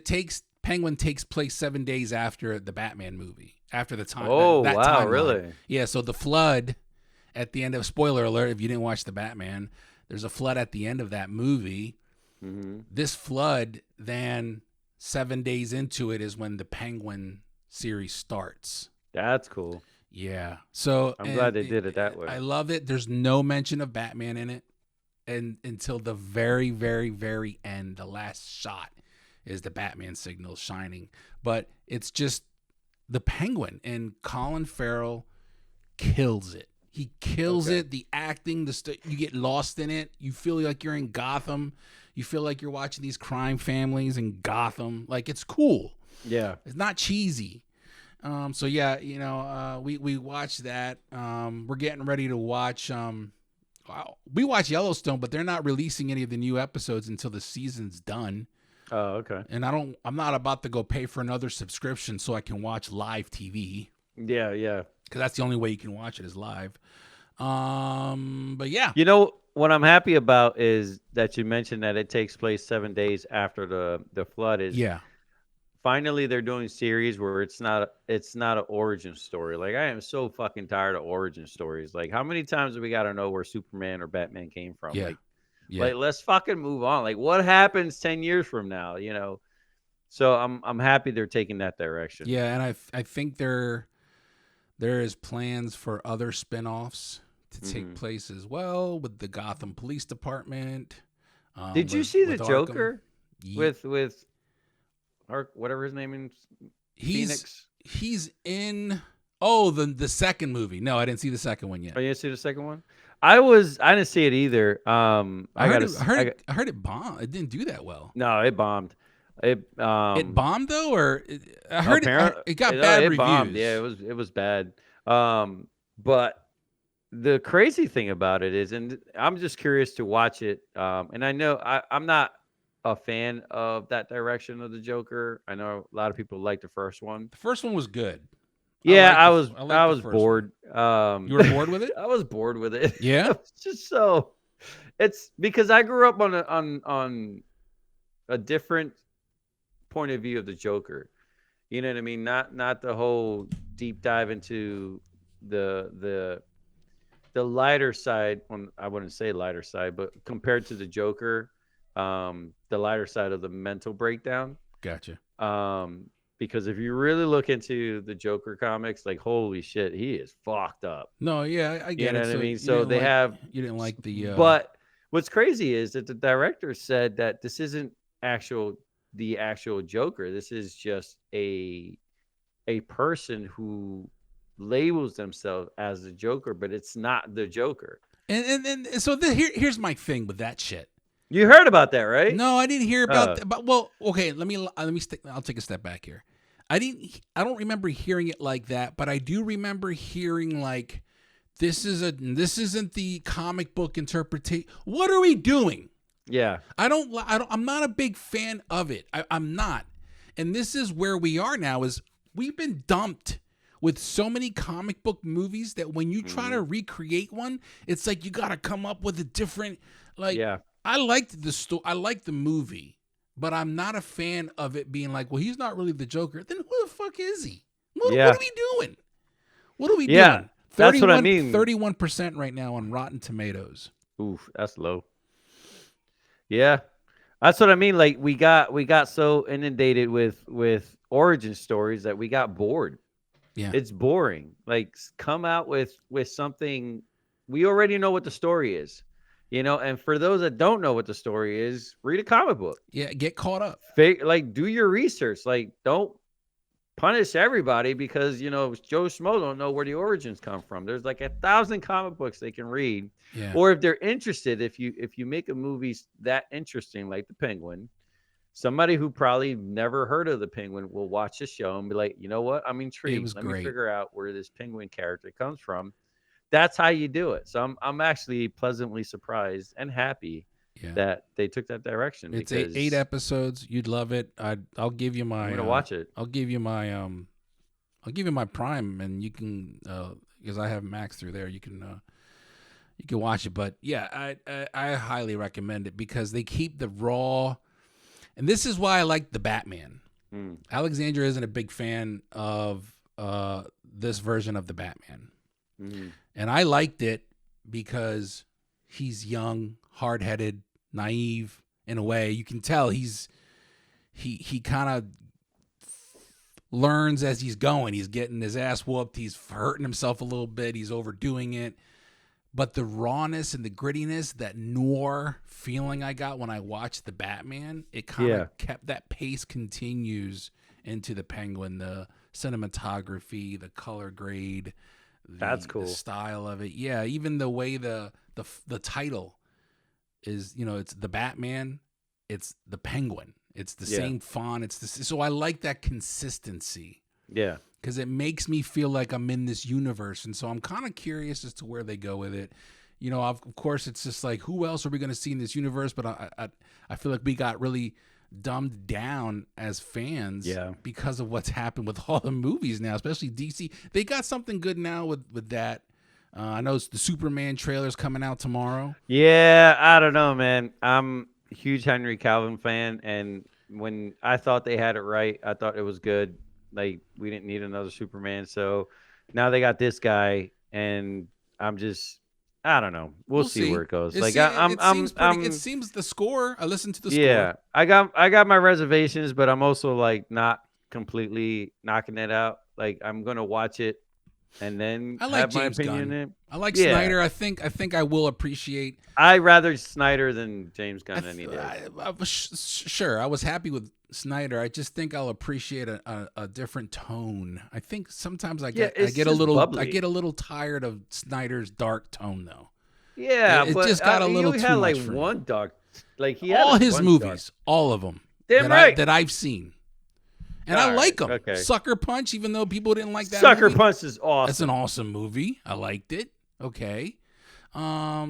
Penguin takes place 7 days after the Batman movie, after the time. Oh that wow, timeline. really? Yeah. So the flood at the end of, spoiler alert, if you didn't watch the Batman, there's a flood at the end of that movie. Mm-hmm. This flood, then 7 days into it is when the Penguin series starts. That's cool. Yeah. So I'm glad they did it that way. I love it. There's no mention of Batman in it. And until the very, very, very end, the last shot is the Batman signal shining. But it's just the Penguin, and Colin Farrell kills it. He kills it. The acting, you get lost in it. You feel like you're in Gotham. You feel like you're watching these crime families in Gotham. Like, it's cool. Yeah. It's not cheesy. So yeah, we watched that. We're getting ready to watch. We watch Yellowstone, but they're not releasing any of the new episodes until the season's done. Oh, okay. And I'm not about to go pay for another subscription so I can watch live TV. Yeah, yeah. Because that's the only way you can watch it is live. But yeah. You know what I'm happy about is that you mentioned that it takes place 7 days after the flood. Finally they're doing series where it's not an origin story. Like, I am so fucking tired of origin stories. Like, how many times do we got to know where Superman or Batman came from? Yeah. Like, let's fucking move on. Like, what happens 10 years from now, So I'm happy they're taking that direction. Yeah, and I think there is plans for other spin-offs to take place as well with the Gotham Police Department. Did you see the Arkham. Joker with whatever his name is? Phoenix? He's in the second movie. No, I didn't see the second one yet. Oh, you didn't see the second one? I didn't see it either. I heard it bombed. It didn't do that well. No, it bombed. It bombed though, or I heard it got bad reviews. Bombed. Yeah, it was bad. But the crazy thing about it is, and I'm just curious to watch it. And I know I'm not a fan of that direction of the Joker. I know a lot of people like the first one. The first one was good. Yeah, I was bored. You were bored with it? I was bored with it. Yeah. It's just it's because I grew up on a different point of view of the Joker. You know what I mean? Not the whole deep dive into the lighter side. I wouldn't say lighter side, but compared to the Joker, the lighter side of the mental breakdown. Gotcha. Because if you really look into the Joker comics, like, holy shit, he is fucked up. No, yeah, I get it. You know what I mean? So you didn't like the. But what's crazy is that the director said that this isn't the actual Joker. This is just a person who labels themselves as the Joker, but it's not the Joker. And so here's my thing with that shit. You heard about that, right? No, I didn't hear about that. But well, okay, I'll take a step back here. I don't remember hearing it like that, but I do remember hearing like this isn't the comic book interpretation. What are we doing? Yeah. I'm not a big fan of it. I'm not. And this is where we are now is we've been dumped with so many comic book movies that when you try to recreate one, it's like you got to come up with a different Yeah. I liked the story. I liked the movie, but I'm not a fan of it being like, well, he's not really the Joker. Then who the fuck is he? What are we doing? What are we doing? That's what I mean. 31% right now on Rotten Tomatoes. Oof, that's low. Yeah, that's what I mean. Like we got so inundated with origin stories that we got bored. Yeah, it's boring. Like, come out with something. We already know what the story is. And for those that don't know what the story is, read a comic book. Yeah, get caught up. Do your research. Like, don't punish everybody because, Joe Schmo don't know where the origins come from. There's like 1,000 comic books they can read. Yeah. Or if they're interested, if you make a movie that interesting, like The Penguin, somebody who probably never heard of The Penguin will watch the show and be like, you know what? I'm intrigued. Let me figure out where this penguin character comes from. That's how you do it. So I'm actually pleasantly surprised and happy that they took that direction. It's 8 episodes. You'd love it. I'll give you my. I'm gonna watch it. I'll give you my Prime, and you can because I have Max through there. You can watch it. But yeah, I highly recommend it because they keep the raw, and this is why I like the Batman. Alexandra isn't a big fan of this version of the Batman. And I liked it because he's young, hard-headed, naive in a way. You can tell he kind of learns as he's going. He's getting his ass whooped. He's hurting himself a little bit. He's overdoing it. But the rawness and the grittiness, that noir feeling I got when I watched the Batman, it kind of kept that pace continues into the Penguin, the cinematography, the color grade, That's cool. The style of it. Yeah, even the way the title is, it's the Batman, it's the Penguin. It's the same font. So I like that consistency. Yeah. Because it makes me feel like I'm in this universe. And so I'm kind of curious as to where they go with it. Of course, it's just like, who else are we going to see in this universe? But I feel like we got really dumbed down as fans because of what's happened with all the movies now, especially DC. They got something good now with that. I know the Superman trailer's coming out tomorrow. Yeah, I don't know, man. I'm a huge Henry Cavill fan, and when I thought they had it right, I thought it was good. Like, we didn't need another Superman, so now they got this guy, and I don't know. We'll see where it goes. It seems the score. I listened to the score. Yeah, I got my reservations, but I'm also like not completely knocking it out. Like, I'm gonna watch it and then I like have James my opinion Gunn. in it. I like Snyder. I think I will appreciate. I rather Snyder than James Gunn any day. Sure, I was happy with Snyder. I just think I'll appreciate a different tone. I think sometimes I get a little tired of Snyder's dark tone though. Yeah, it just got a little too had much like for one me. dark, like he had all his one movies, dark. all of them. Damn right. that I've seen. And I like them. Okay. Sucker Punch, even though people didn't like that Sucker movie. Punch is awesome. That's an awesome movie. I liked it. Okay. I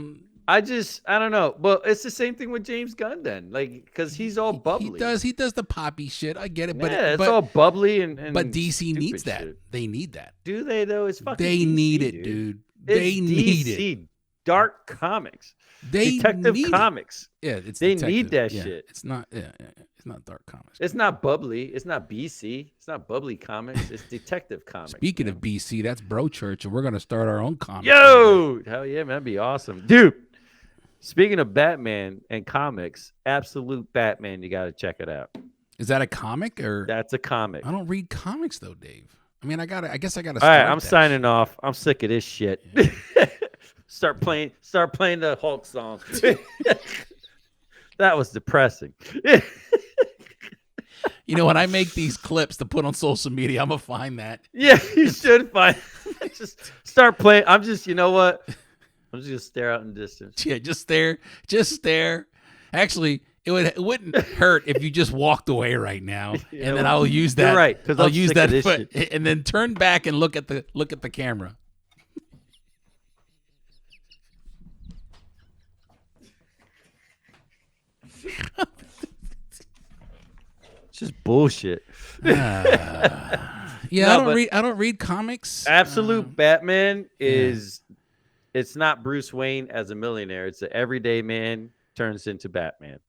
don't know. But it's the same thing with James Gunn then. Like, because he's all bubbly. He does the poppy shit. I get it. But it's all bubbly and but DC needs that. Shit. They need that. Do they though? It's fucking They DC, need it, dude. They need it. Dark comics. They Detective need Comics. It. Yeah, it's they detective. need that yeah, shit. It's not it's not dark comics. It's not bubbly. It's not BC. It's not bubbly comics. It's Detective Comics. Speaking of BC, that's Bro Church, and we're gonna start our own comic. Yo, hell yeah, man, that'd be awesome, dude. Speaking of Batman and comics, Absolute Batman, you gotta check it out. Is that a comic or? That's a comic. I don't read comics though, Dave. I mean, I guess I gotta. All right, I'm signing off. I'm sick of this shit. Yeah. Start playing the Hulk song. That was depressing. When I make these clips to put on social media, I'm gonna find that. Yeah, you should find. Just start playing. You know what? I'm just gonna stare out in the distance. Yeah, just stare. Actually, it wouldn't hurt if you just walked away right now, and then I'll use that. You're right, because I'll use that foot, and then turn back and look at the camera. It's just bullshit. Yeah, No, I don't read comics. Absolute Batman is it's not Bruce Wayne as a millionaire. It's an everyday man turns into Batman.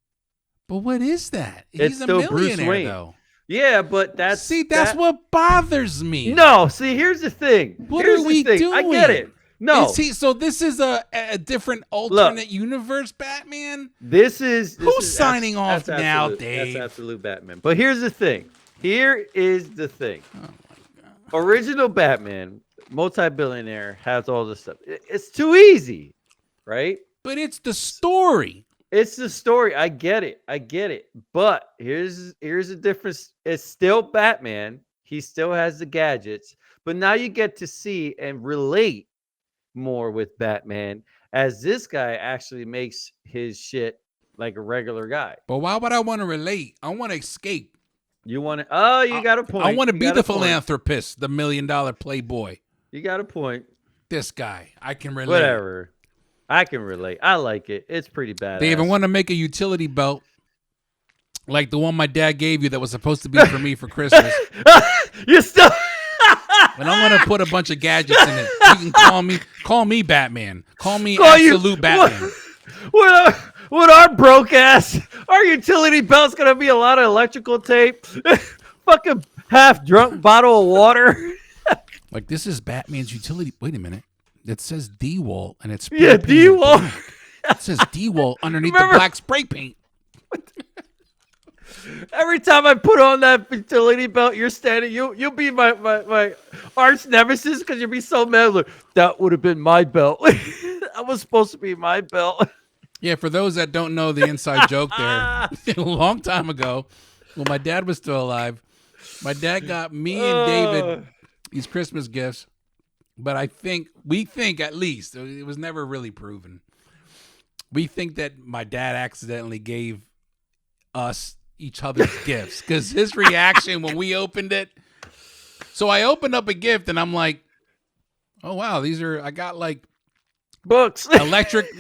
But what is that? It's He's a still Bruce millionaire, Wayne. though. Yeah, but that's what bothers me. No, see, here's the thing. What Here's are the we thing. doing? I get it. No, so this is a different alternate universe Batman? This is Who's signing off that's now, absolute, Dave? That's Absolute Batman. But here's the thing. Here is the thing. Oh my God. Original Batman, multi-billionaire, has all this stuff. It's too easy, right? But it's the story. It's the story. I get it. But here's the difference. It's still Batman. He still has the gadgets. But now you get to see and relate more with Batman as this guy actually makes his shit like a regular guy. But why would I want to relate? I want to escape. You want to? Oh, you got a point. I want to You be got the a point. philanthropist, the $1 million playboy. You got a point. This guy, I can relate. Whatever. I can relate. I like it. It's pretty badass. They even want to make a utility belt like the one my dad gave you that was supposed to be for me for Christmas. You still. And I'm gonna put a bunch of gadgets in it. You can call me Batman. Call me Absolute Batman. What our broke ass? Our utility belt's gonna be a lot of electrical tape. Fucking half drunk bottle of water. Like, this is Batman's utility. Wait a minute. It says D-Wall and it's D-Wall. It says D-Wall underneath the black spray paint. Every time I put on that utility belt, you're standing. You'll be my arch nemesis because you'll be so mad. Like, that would have been my belt. That was supposed to be my belt. Yeah, for those that don't know the inside joke there, a long time ago, when my dad was still alive, my dad got me and David these Christmas gifts. But we think at least, it was never really proven. We think that my dad accidentally gave us each other's gifts because his reaction when we opened it. So I opened up a gift and I'm like, oh wow, I got like books, electrical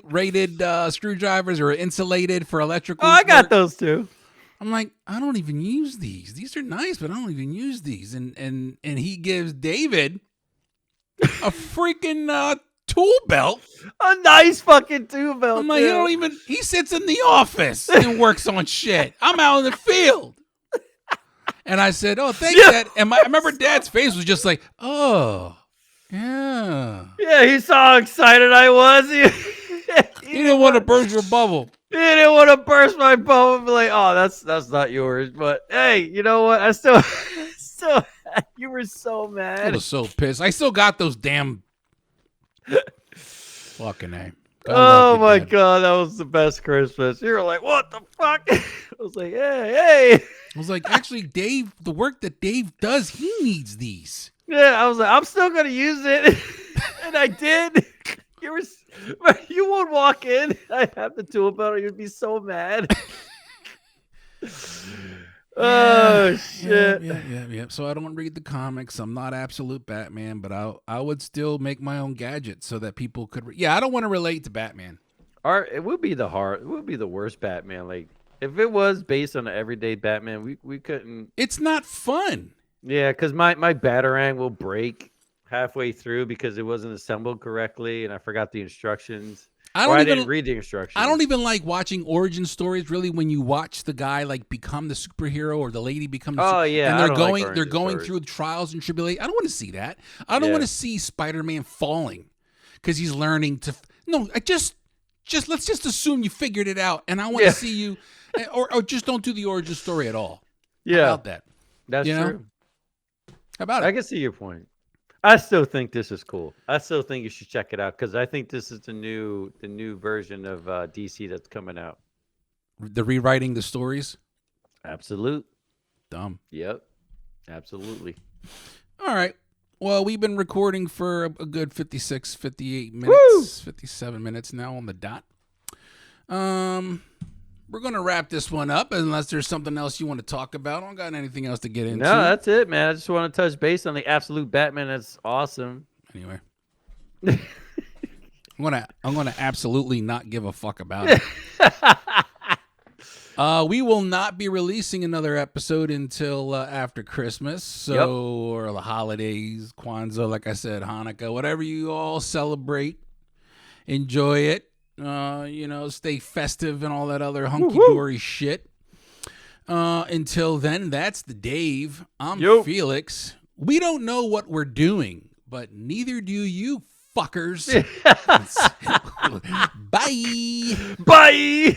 rated screwdrivers or insulated for electrical. Oh, I got work. those too. I'm like, I don't even use these. These are nice, but I don't even use these. And he gives David a freaking tool belt. A nice fucking tool belt. I'm like, he sits in the office and works on shit. I'm out in the field. And I said, oh, thanks, Dad. And I remember Dad's face was just like, oh, yeah. Yeah, he saw how excited I was. He didn't want to burst your bubble. He didn't want to burst my bubble and be like, oh, that's not yours. But hey, you know what? I still, you were so mad. I was so pissed. I still got those damn fucking name. Oh my God, that was the best Christmas. You were like, what the fuck? I was like, hey. I was like, actually, Dave, the work that Dave does, he needs these. Yeah, I was like, I'm still gonna use it, and I did. You won't walk in. I have the tool belt. You'd be so mad. Oh shit. Yeah. So I don't read the comics. I'm not absolute Batman, but I would still make my own gadgets so that people could. I don't want to relate to Batman. It would be the worst Batman. Like if it was based on an everyday Batman, we couldn't. It's not fun. Yeah, because my Batarang will break halfway through because it wasn't assembled correctly, and I forgot the instructions. I didn't read the instructions. I don't even like watching origin stories. Really, when you watch the guy like become the superhero or the lady become. And they're going through trials and tribulations. I don't want to see that. I don't want to see Spider-Man falling because he's learning to. No, let's just assume you figured it out, and I want to see you, or just don't do the origin story at all. Yeah, how about that? That's true. How about it? I can see your point. I still think this is cool. I still think you should check it out because I think this is the new version of DC that's coming out. The rewriting the stories? Absolute. Dumb. Yep. Absolutely. All right. Well, we've been recording for a good 56, 58 minutes, Woo! 57 minutes now on the dot. We're going to wrap this one up unless there's something else you want to talk about. I don't got anything else to get into. No, that's it, man. I just want to touch base on the absolute Batman. That's awesome. Anyway. I'm gonna absolutely not give a fuck about it. We will not be releasing another episode until after Christmas, or the holidays, Kwanzaa, like I said, Hanukkah, whatever you all celebrate. Enjoy it. Stay festive and all that other hunky-dory shit. Until then, that's the Dave. I'm Felix. We don't know what we're doing, but neither do you fuckers. Bye. Bye.